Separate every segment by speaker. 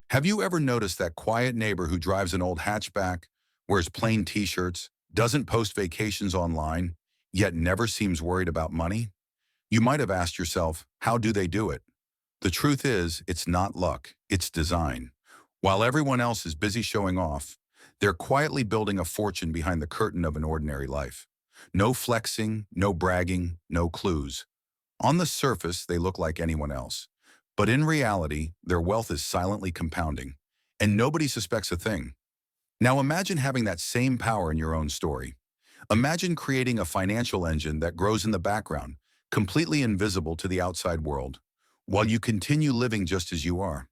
Speaker 1: Have you ever noticed that quiet neighbor who drives an old hatchback, wears plain t-shirts, doesn't post vacations online, yet never seems worried about money? You might have asked yourself, how do they do it? The truth is, it's not luck, it's design. While everyone else is busy showing off, they're quietly building a fortune behind the curtain of an ordinary life. No flexing, no bragging, no clues. On the surface, they look like anyone else. But in reality, their wealth is silently compounding, and nobody suspects a thing. Now imagine having that same power in your own story. Imagine creating a financial engine that grows in the background, completely invisible to the outside world, while you continue living just as you are.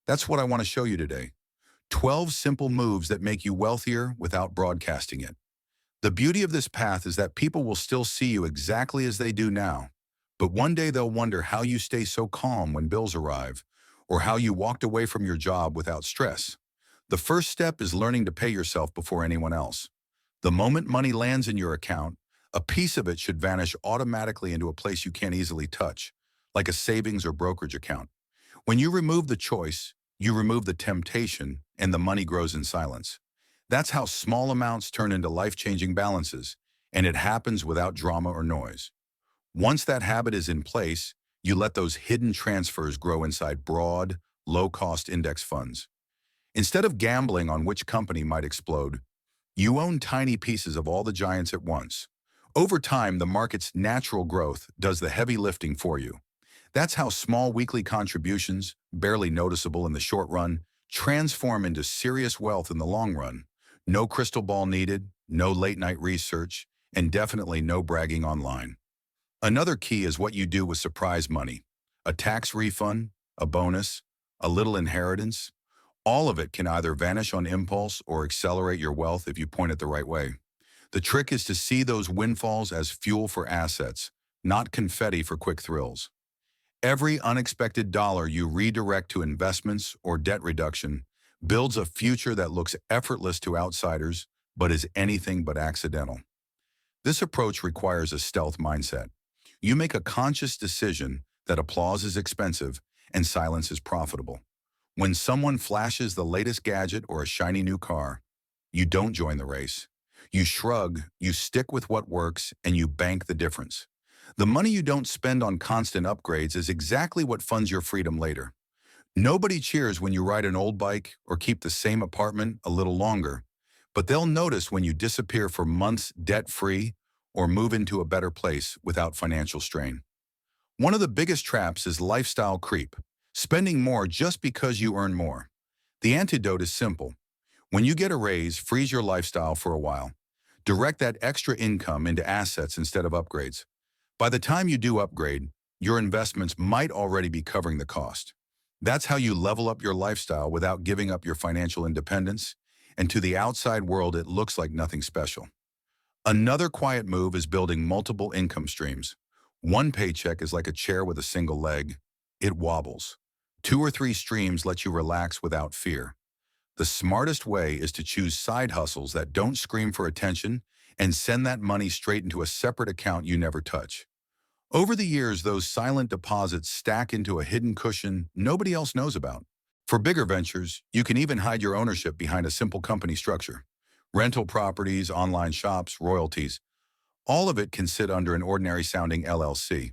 Speaker 1: That's what I want to show you today. 12 simple moves that make you wealthier without broadcasting it. The beauty of this path is that people will still see you exactly as they do now, but one day they'll wonder how you stay so calm when bills arrive, or how you walked away from your job without stress. The first step is learning to pay yourself before anyone else. The moment money lands in your account, a piece of it should vanish automatically into a place you can't easily touch, like a savings or brokerage account. When you remove the choice, you remove the temptation, and the money grows in silence. That's how small amounts turn into life-changing balances, and it happens without drama or noise. Once that habit is in place, you let those hidden transfers grow inside broad, low-cost index funds. Instead of gambling on which company might explode, you own tiny pieces of all the giants at once. Over time, the market's natural growth does the heavy lifting for you. That's how small weekly contributions, barely noticeable in the short run, transform into serious wealth in the long run. No crystal ball needed, no late-night research, and definitely no bragging online. Another key is what you do with surprise money. A tax refund, a bonus, a little inheritance. All of it can either vanish on impulse or accelerate your wealth if you point it the right way. The trick is to see those windfalls as fuel for assets, not confetti for quick thrills. Every unexpected dollar you redirect to investments or debt reduction builds a future that looks effortless to outsiders, but is anything but accidental. This approach requires a stealth mindset. You make a conscious decision that applause is expensive and silence is profitable. When someone flashes the latest gadget or a shiny new car, you don't join the race. You shrug, you stick with what works, and you bank the difference. The money you don't spend on constant upgrades is exactly what funds your freedom later. Nobody cheers when you ride an old bike or keep the same apartment a little longer, but they'll notice when you disappear for months debt-free or move into a better place without financial strain. One of the biggest traps is lifestyle creep, spending more just because you earn more. The antidote is simple. When you get a raise, freeze your lifestyle for a while. Direct that extra income into assets instead of upgrades. By the time you do upgrade, your investments might already be covering the cost. That's how you level up your lifestyle without giving up your financial independence, and to the outside world it looks like nothing special. Another quiet move is building multiple income streams. One paycheck is like a chair with a single leg. It wobbles. 2 or 3 streams let you relax without fear. The smartest way is to choose side hustles that don't scream for attention and send that money straight into a separate account you never touch. Over the years, those silent deposits stack into a hidden cushion nobody else knows about. For bigger ventures, you can even hide your ownership behind a simple company structure. Rental properties, online shops, royalties. All of it can sit under an ordinary-sounding LLC.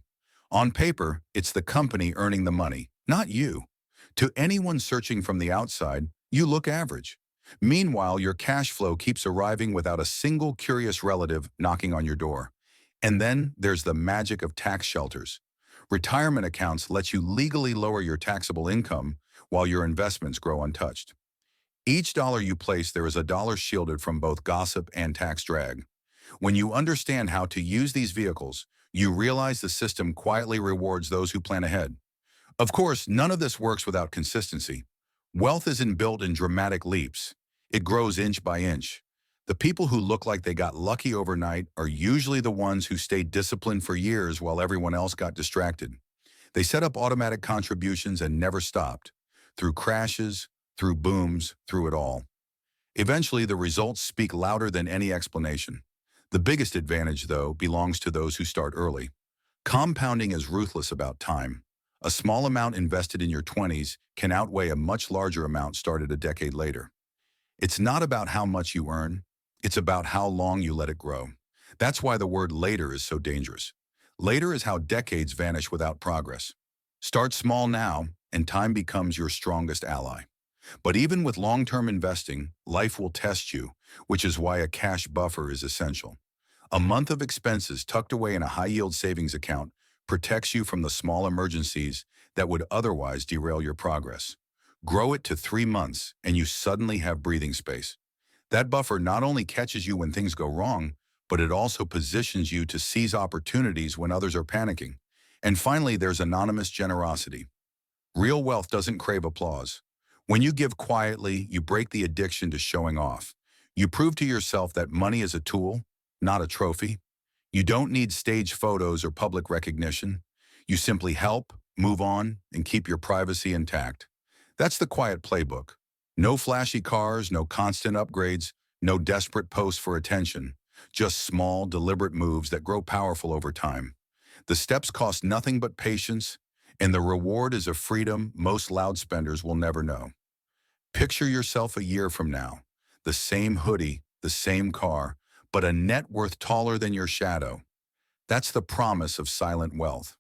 Speaker 1: On paper, it's the company earning the money, not you. To anyone searching from the outside, you look average. Meanwhile, your cash flow keeps arriving without a single curious relative knocking on your door. And then there's the magic of tax shelters. Retirement accounts let you legally lower your taxable income while your investments grow untouched. Each dollar you place, there is a dollar shielded from both gossip and tax drag. When you understand how to use these vehicles, you realize the system quietly rewards those who plan ahead. Of course, none of this works without consistency. Wealth isn't built in dramatic leaps. It grows inch by inch. The people who look like they got lucky overnight are usually the ones who stayed disciplined for years while everyone else got distracted. They set up automatic contributions and never stopped. Through crashes, through booms, through it all. Eventually, the results speak louder than any explanation. The biggest advantage, though, belongs to those who start early. Compounding is ruthless about time. A small amount invested in your 20s can outweigh a much larger amount started a decade later. It's not about how much you earn, it's about how long you let it grow. That's why the word later is so dangerous. Later is how decades vanish without progress. Start small now, and time becomes your strongest ally. But even with long-term investing, life will test you, which is why a cash buffer is essential. A month of expenses tucked away in a high-yield savings account protects you from the small emergencies that would otherwise derail your progress. Grow it to 3 months, and you suddenly have breathing space. That buffer not only catches you when things go wrong, but it also positions you to seize opportunities when others are panicking. And finally, there's anonymous generosity. Real wealth doesn't crave applause. When you give quietly, you break the addiction to showing off. You prove to yourself that money is a tool, not a trophy. You don't need stage photos or public recognition. You simply help, move on, and keep your privacy intact. That's the quiet playbook. No flashy cars, no constant upgrades, no desperate posts for attention. Just small, deliberate moves that grow powerful over time. The steps cost nothing but patience, and the reward is a freedom most loud spenders will never know. Picture yourself a year from now. The same hoodie, the same car, but a net worth taller than your shadow. That's the promise of silent wealth.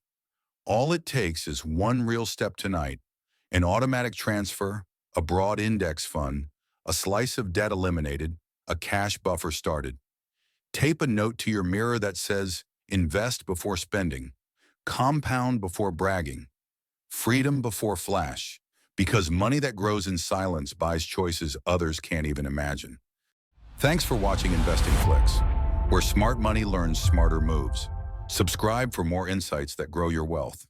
Speaker 1: All it takes is one real step tonight: an automatic transfer, a broad index fund, a slice of debt eliminated, a cash buffer started. Tape a note to your mirror that says, invest before spending, compound before bragging, freedom before flash, because money that grows in silence buys choices others can't even imagine. Thanks for watching InvestingFlix, where smart money learns smarter moves. Subscribe for more insights that grow your wealth.